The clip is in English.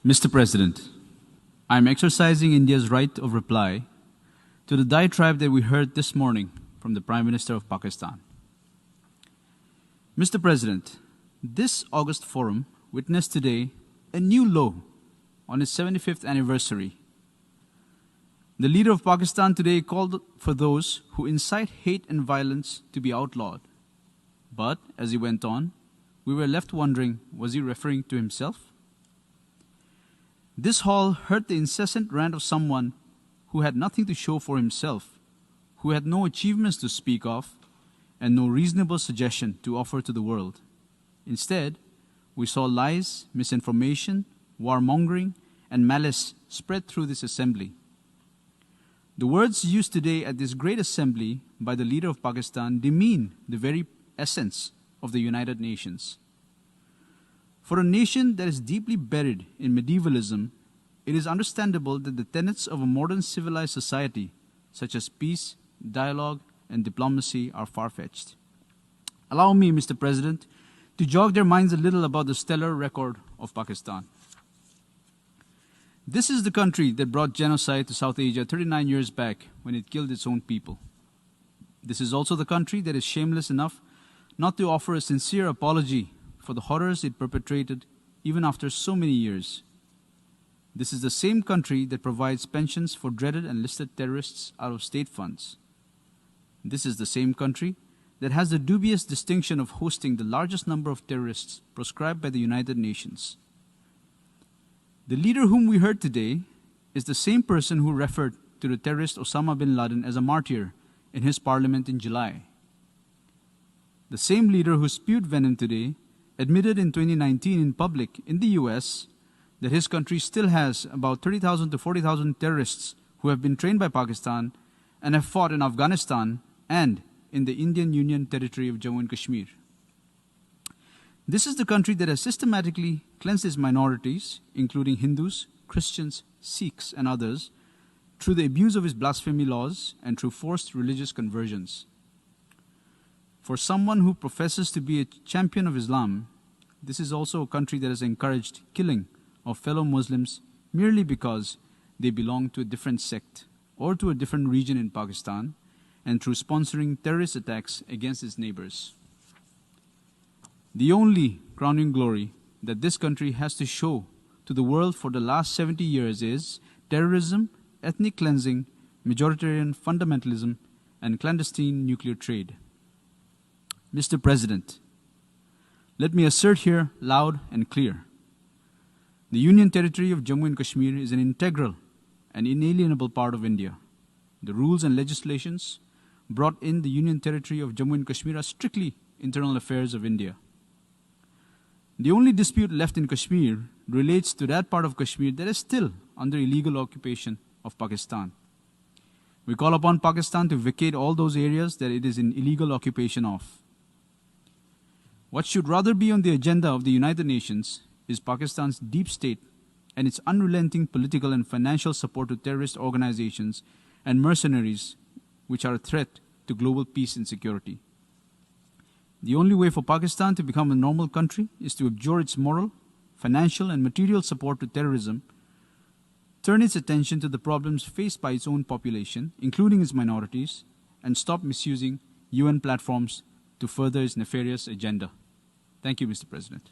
Mr. President, I am exercising India's right of reply to the diatribe that we heard this morning from the Prime Minister of Pakistan. Mr. President, this August forum witnessed today a new low on its 75th anniversary. The leader of Pakistan today called for those who incite hate and violence to be outlawed. But, as he went on, we were left wondering, was he referring to himself? This hall heard the incessant rant of someone who had nothing to show for himself, who had no achievements to speak of, and no reasonable suggestion to offer to the world. Instead, we saw lies, misinformation, warmongering, and malice spread through this assembly. The words used today at this great assembly by the leader of Pakistan demean the very essence of the United Nations. For a nation that is deeply buried in medievalism, it is understandable that the tenets of a modern civilized society, such as peace, dialogue, and diplomacy, are far-fetched. Allow me, Mr. President, to jog their minds a little about the stellar record of Pakistan. This is the country that brought genocide to South Asia 39 years back when it killed its own people. This is also the country that is shameless enough not to offer a sincere apology for the horrors it perpetrated even after so many years. This is the same country that provides pensions for dreaded and listed terrorists out of state funds. This is the same country that has the dubious distinction of hosting the largest number of terrorists proscribed by the United Nations. The leader whom we heard today is the same person who referred to the terrorist Osama bin Laden as a martyr in his parliament in July. The same leader who spewed venom today admitted in 2019 in public in the US that his country still has about 30,000 to 40,000 terrorists who have been trained by Pakistan and have fought in Afghanistan and in the Indian Union territory of Jammu and Kashmir. This is the country that has systematically cleansed its minorities, including Hindus, Christians, Sikhs, and others, through the abuse of its blasphemy laws and through forced religious conversions. For someone who professes to be a champion of Islam, this is also a country that has encouraged killing of fellow Muslims merely because they belong to a different sect or to a different region in Pakistan, and through sponsoring terrorist attacks against its neighbors. The only crowning glory that this country has to show to the world for the last 70 years is terrorism, ethnic cleansing, majoritarian fundamentalism, and clandestine nuclear trade. Mr. President, let me assert here loud and clear. The Union Territory of Jammu and Kashmir is an integral and inalienable part of India. The rules and legislations brought in the Union Territory of Jammu and Kashmir are strictly internal affairs of India. The only dispute left in Kashmir relates to that part of Kashmir that is still under illegal occupation of Pakistan. We call upon Pakistan to vacate all those areas that it is in illegal occupation of. What should rather be on the agenda of the United Nations is Pakistan's deep state and its unrelenting political and financial support to terrorist organizations and mercenaries which are a threat to global peace and security. The only way for Pakistan to become a normal country is to abjure its moral, financial, and material support to terrorism, turn its attention to the problems faced by its own population, including its minorities, and stop misusing UN platforms to further its nefarious agenda. Thank you, Mr. President.